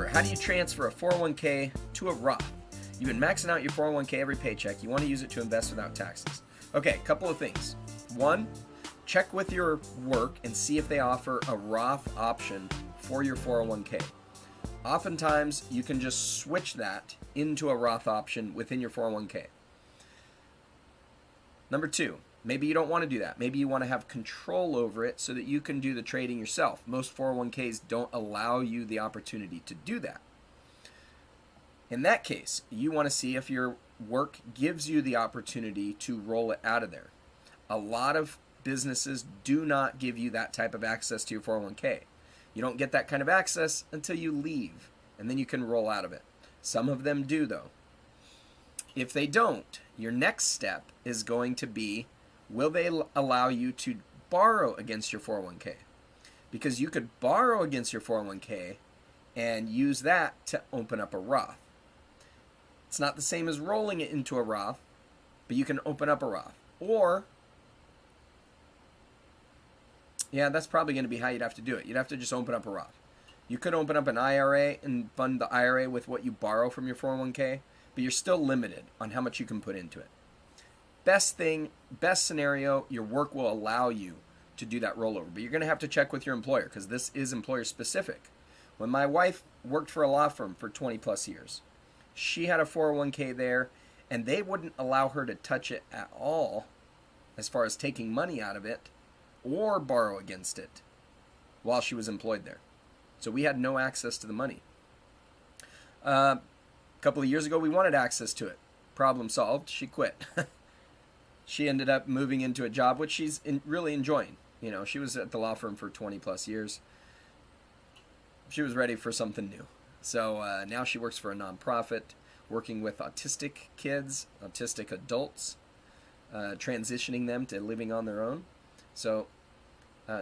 how do you transfer a 401k to a Roth? You've been maxing out your 401k every paycheck. You want to use it to invest without taxes. Okay, a couple of things. One, check with your work and see if they offer a Roth option for your 401k. Oftentimes, you can just switch that into a Roth option within your 401k. Number two, maybe you don't want to do that. Maybe you want to have control over it so that you can do the trading yourself. Most 401ks don't allow you the opportunity to do that. In that case, you want to see if your work gives you the opportunity to roll it out of there. A lot of businesses do not give you that type of access to your 401k. You don't get that kind of access until you leave, and then you can roll out of it. Some of them do, though. If they don't, your next step is going to be, will they allow you to borrow against your 401k? Because you could borrow against your 401k and use that to open up a Roth. It's not the same as rolling it into a Roth, but you can open up a Roth. Or, yeah, that's probably going to be how you'd have to do it. You'd have to just open up a Roth. You could open up an IRA and fund the IRA with what you borrow from your 401k, but you're still limited on how much you can put into it. Best scenario, your work will allow you to do that rollover, but you're going to have to check with your employer because this is employer specific. When my wife worked for a law firm for 20 plus years, she had a 401k there, and they wouldn't allow her to touch it at all as far as taking money out of it or borrow against it while she was employed there. So we had no access to the money. A couple of years ago, we wanted access to it. Problem solved. She quit. She ended up moving into a job which she's really enjoying. You know, she was at the law firm for 20 plus years. She was ready for something new. So now she works for a nonprofit working with autistic kids, autistic adults, transitioning them to living on their own. So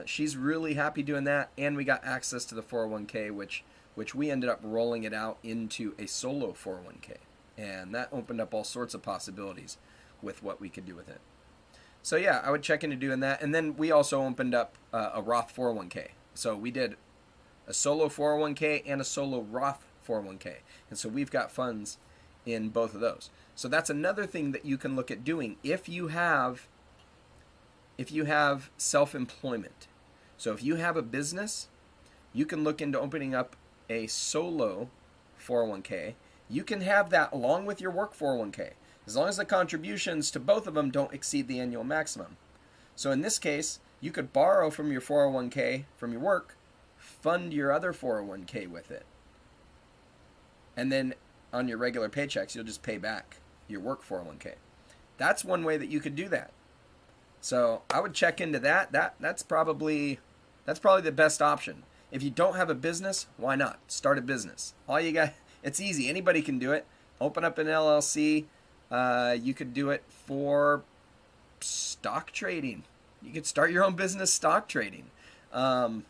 she's really happy doing that, and we got access to the 401k, which we ended up rolling it out into a solo 401k, and that opened up all sorts of possibilities with what we could do with it. So yeah, I would check into doing that, and then we also opened up a Roth 401k. So we did a solo 401k and a solo Roth 401k, and so we've got funds in both of those. So that's another thing that you can look at doing if you have self-employment. So if you have a business, you can look into opening up a solo 401k. You can have that along with your work 401k, as long as the contributions to both of them don't exceed the annual maximum. So in this case, you could borrow from your 401k from your work, fund your other 401k with it, and then on your regular paychecks, you'll just pay back your work 401k. That's one way that you could do that. So I would check into that. That's probably the best option. If you don't have a business, why not? Start a business. All you got, it's easy. Anybody can do it. Open up an LLC. You could do it for stock trading. You could start your own business stock trading. You're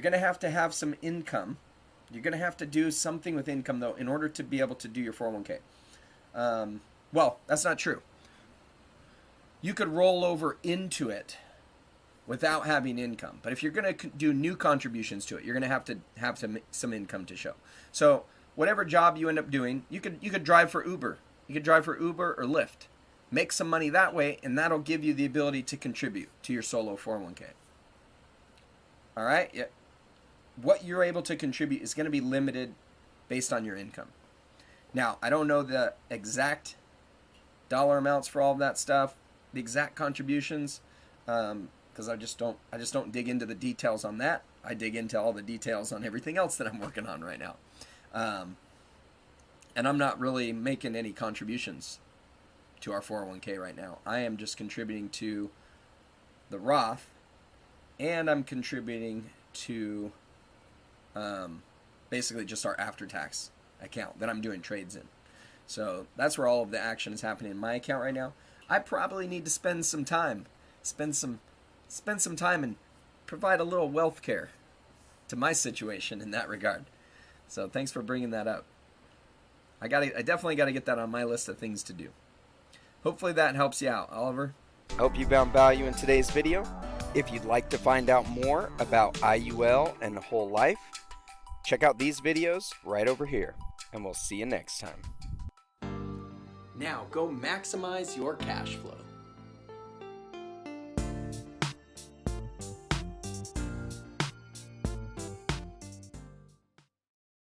going to have some income. You're going to have to do something with income, though, in order to be able to do your 401k. Well, that's not true. You could roll over into it without having income. But if you're going to do new contributions to it, you're going to have some income to show. So whatever job you end up doing, you could drive for Uber. You could drive for Uber or Lyft. Make some money that way, and that'll give you the ability to contribute to your solo 401k. All right? Yeah. What you're able to contribute is going to be limited based on your income. Now, I don't know the exact dollar amounts for all of that stuff, the exact contributions, because I just don't dig into the details on that. I dig into all the details on everything else that I'm working on right now. And I'm not really making any contributions to our 401k right now. I am just contributing to the Roth, and I'm contributing to basically just our after-tax account that I'm doing trades in. So that's where all of the action is happening in my account right now. I probably need to spend some time and provide a little wealth care to my situation in that regard. So thanks for bringing that up. I definitely got to get that on my list of things to do. Hopefully that helps you out, Oliver. I hope you found value in today's video. If you'd like to find out more about IUL and whole life, Check out these videos right over here, and we'll see you next time. Now go maximize your cash flow.